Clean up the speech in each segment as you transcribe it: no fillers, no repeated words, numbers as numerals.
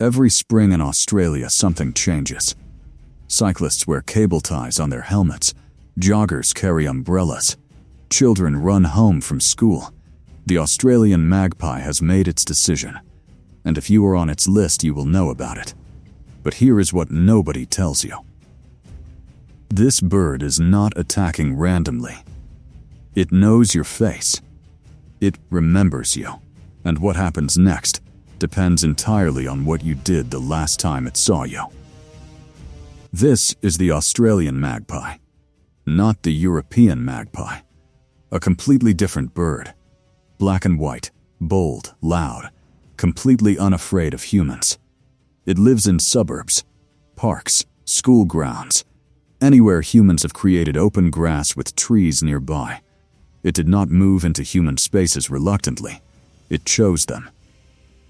Every spring in Australia, something changes. Cyclists wear cable ties on their helmets. Joggers carry umbrellas. Children run home from school. The Australian Magpie has made its decision, and if you are on its list, you will know about it. But here is what nobody tells you. This bird is not attacking randomly. It knows your face. It remembers you, and what happens next depends entirely on what you did the last time it saw you. This is the Australian magpie, not the European magpie. A completely different bird. Black and white, bold, loud, completely unafraid of humans. It lives in suburbs, parks, school grounds, anywhere humans have created open grass with trees nearby. It did not move into human spaces reluctantly. It chose them.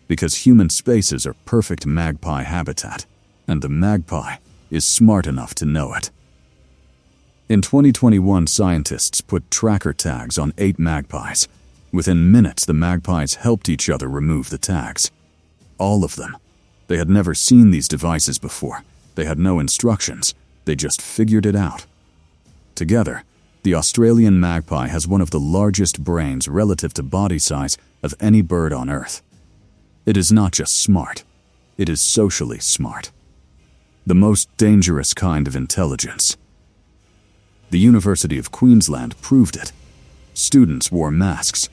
Because human spaces are perfect magpie habitat, and the magpie is smart enough to know it. In 2021, scientists put tracker tags on 8 magpies. Within minutes, the magpies helped each other remove the tags. All of them. They had never seen these devices before. They had no instructions. They just figured it out. Together, the Australian magpie has one of the largest brains relative to body size of any bird on Earth. It is not just smart. It is socially smart. The most dangerous kind of intelligence. The University of Queensland proved it. Students wore masks,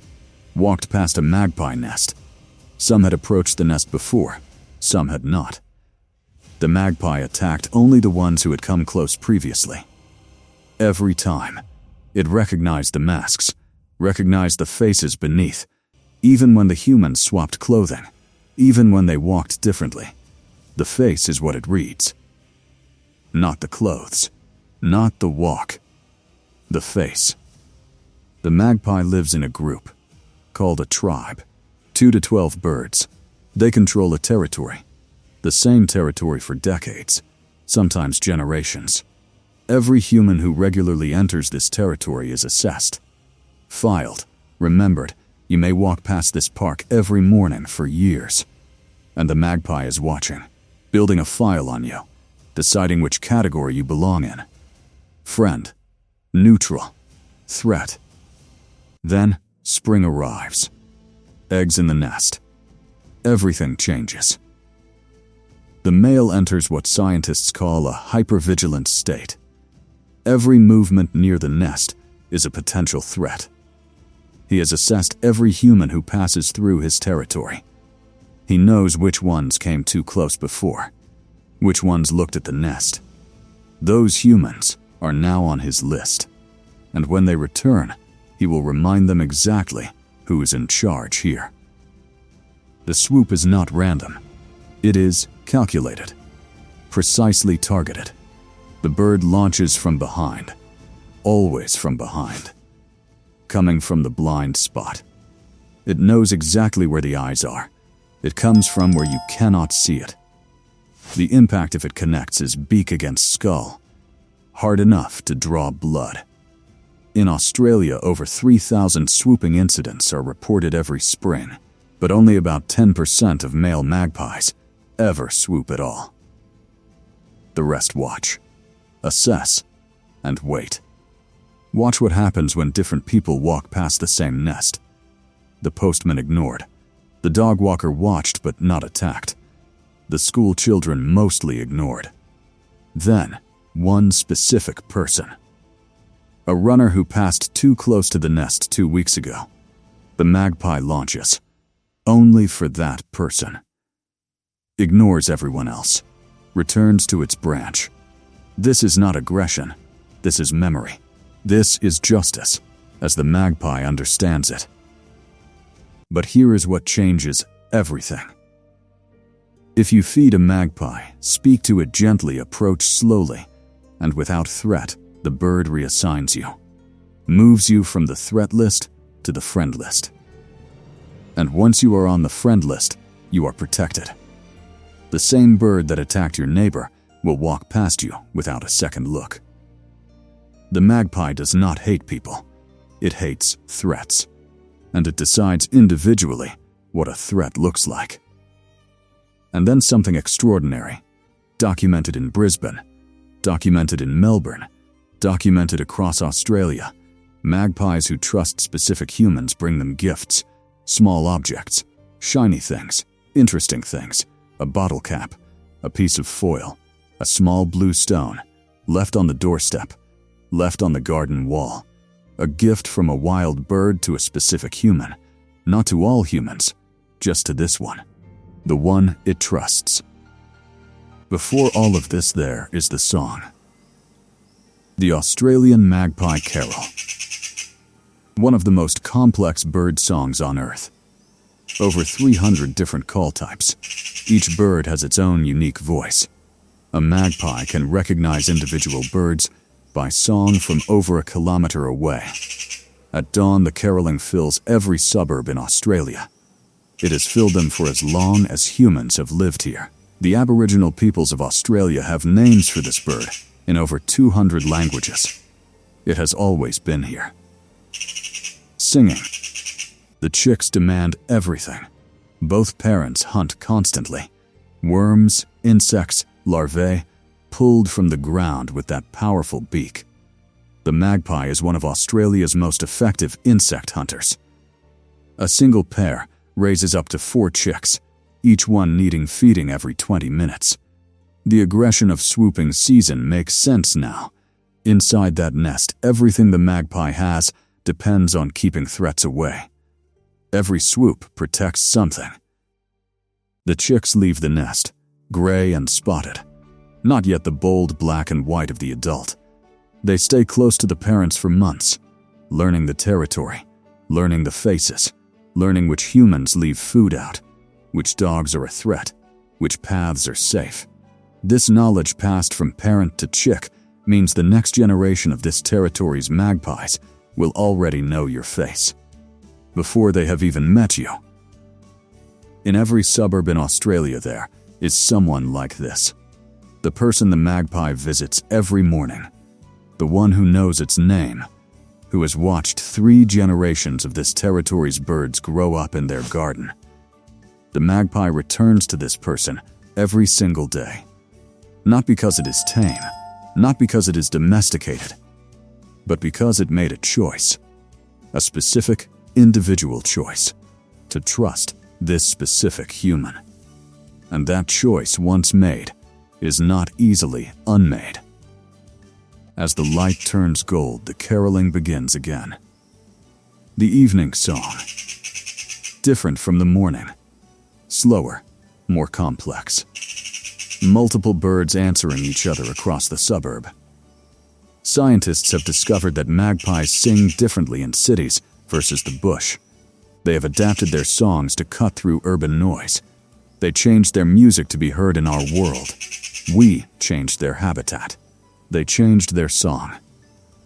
walked past a magpie nest. Some had approached the nest before, some had not. The magpie attacked only the ones who had come close previously. Every time, it recognized the masks, recognized the faces beneath, even when the humans swapped clothing, even when they walked differently. The face is what it reads. Not the clothes, not the walk, the face. The magpie lives in a group, called a tribe, 2 to 12 birds. They control a territory, the same territory for decades, sometimes generations. Every human who regularly enters this territory is assessed, filed, remembered. You may walk past this park every morning for years. And the magpie is watching, building a file on you, deciding which category you belong in. Friend, neutral, threat. Then, spring arrives. Eggs in the nest. Everything changes. The male enters what scientists call a hypervigilant state. Every movement near the nest is a potential threat. He has assessed every human who passes through his territory. He knows which ones came too close before, which ones looked at the nest. Those humans are now on his list, and when they return, he will remind them exactly who is in charge here. The swoop is not random. It is calculated, precisely targeted. The bird launches from behind, always from behind, coming from the blind spot. It knows exactly where the eyes are. It comes from where you cannot see it. The impact if it connects is beak against skull, hard enough to draw blood. In Australia, over 3,000 swooping incidents are reported every spring, but only about 10% of male magpies ever swoop at all. The rest watch, assess, and wait. Watch what happens when different people walk past the same nest. The postman ignored. The dog walker watched but not attacked. The school children mostly ignored. Then, one specific person. A runner who passed too close to the nest 2 weeks ago. The magpie launches, only for that person. Ignores everyone else. Returns to its branch. This is not aggression. This is memory. This is justice, as the magpie understands it. But here is what changes everything. If you feed a magpie, speak to it gently, approach slowly, and without threat, the bird reassigns you, moves you from the threat list to the friend list. And once you are on the friend list, you are protected. The same bird that attacked your neighbor will walk past you without a second look. The magpie does not hate people. It hates threats. And it decides individually what a threat looks like. And then something extraordinary. Documented in Brisbane, documented in Melbourne, documented across Australia. Magpies who trust specific humans bring them gifts, small objects, shiny things, interesting things, a bottle cap, a piece of foil, a small blue stone, left on the doorstep, left on the garden wall. A gift from a wild bird to a specific human, not to all humans, just to this one, the one it trusts. Before all of this, there is the song. The Australian Magpie Carol. One of the most complex bird songs on Earth. Over 300 different call types. Each bird has its own unique voice. A magpie can recognize individual birds by song from over a kilometer away. At dawn, the caroling fills every suburb in Australia. It has filled them for as long as humans have lived here. The Aboriginal peoples of Australia have names for this bird in over 200 languages. It has always been here. Singing. The chicks demand everything. Both parents hunt constantly. Worms, insects, larvae, pulled from the ground with that powerful beak. The magpie is one of Australia's most effective insect hunters. A single pair raises up to 4 chicks, each one needing feeding every 20 minutes. The aggression of swooping season makes sense now. Inside that nest, everything the magpie has depends on keeping threats away. Every swoop protects something. The chicks leave the nest, gray and spotted. Not yet the bold black and white of the adult. They stay close to the parents for months, learning the territory, learning the faces, learning which humans leave food out, which dogs are a threat, which paths are safe. This knowledge passed from parent to chick means the next generation of this territory's magpies will already know your face, before they have even met you. In every suburb in Australia there is someone like this. The person the magpie visits every morning. The one who knows its name, who has watched 3 generations of this territory's birds grow up in their garden. The magpie returns to this person every single day. Not because it is tame, not because it is domesticated, but because it made a choice. A specific, individual choice to trust this specific human. And that choice, once made, is not easily unmade. As the light turns gold, the caroling begins again. The evening song. Different from the morning. Slower, more complex. Multiple birds answering each other across the suburb. Scientists have discovered that magpies sing differently in cities versus the bush. They have adapted their songs to cut through urban noise. They changed their music to be heard in our world. We changed their habitat. They changed their song.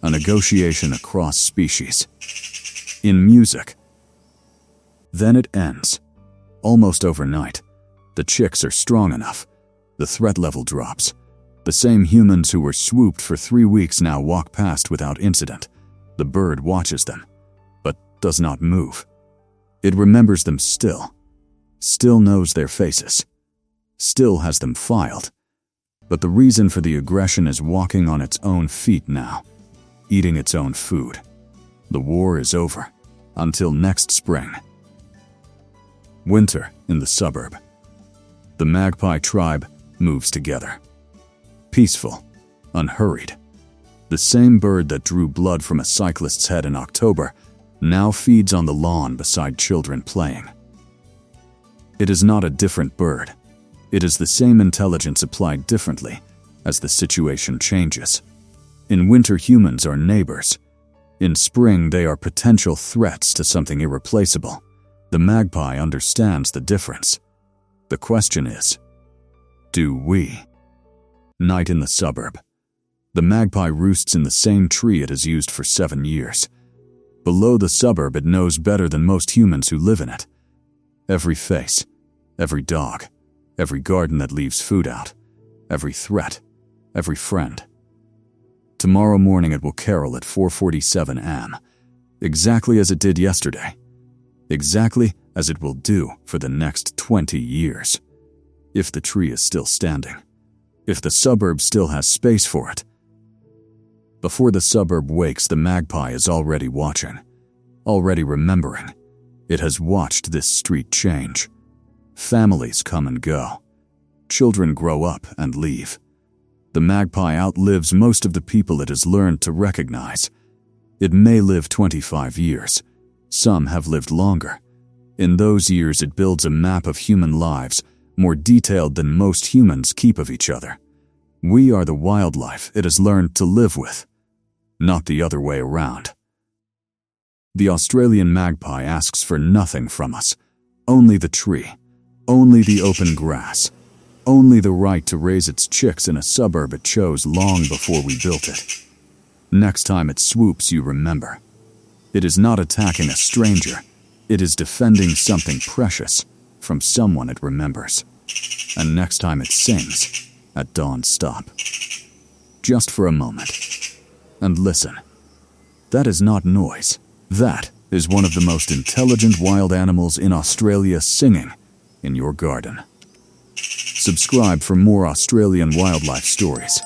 A negotiation across species. In music. Then it ends. Almost overnight. The chicks are strong enough. The threat level drops. The same humans who were swooped for 3 weeks now walk past without incident. The bird watches them, but does not move. It remembers them still. Still knows their faces. Still has them filed. But the reason for the aggression is walking on its own feet now, eating its own food. The war is over, until next spring. Winter in the suburb. The magpie tribe moves together. Peaceful, unhurried. The same bird that drew blood from a cyclist's head in October now feeds on the lawn beside children playing. It is not a different bird. It is the same intelligence applied differently as the situation changes. In winter, humans are neighbors. In spring, they are potential threats to something irreplaceable. The magpie understands the difference. The question is, do we? Night in the suburb. The magpie roosts in the same tree it has used for 7 years. Below the suburb, it knows better than most humans who live in it. Every face, every dog, every garden that leaves food out, every threat, every friend. Tomorrow morning it will carol at 4:47 am, exactly as it did yesterday, exactly as it will do for the next 20 years. if the tree is still standing, if the suburb still has space for it. Before the suburb wakes, the magpie is already watching, already remembering. It has watched this street change. Families come and go. Children grow up and leave. The magpie outlives most of the people it has learned to recognize. It may live 25 years. Some have lived longer. In those years, it builds a map of human lives, more detailed than most humans keep of each other. We are the wildlife it has learned to live with, not the other way around. The Australian magpie asks for nothing from us. Only the tree, only the open grass, only the right to raise its chicks in a suburb it chose long before we built it. Next time it swoops, you remember. It is not attacking a stranger. It is defending something precious from someone it remembers. And next time it sings, at dawn stop. Just for a moment. And listen. That is not noise. That is one of the most intelligent wild animals in Australia singing in your garden. Subscribe for more Australian wildlife stories.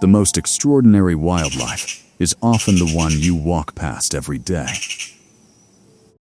The most extraordinary wildlife is often the one you walk past every day.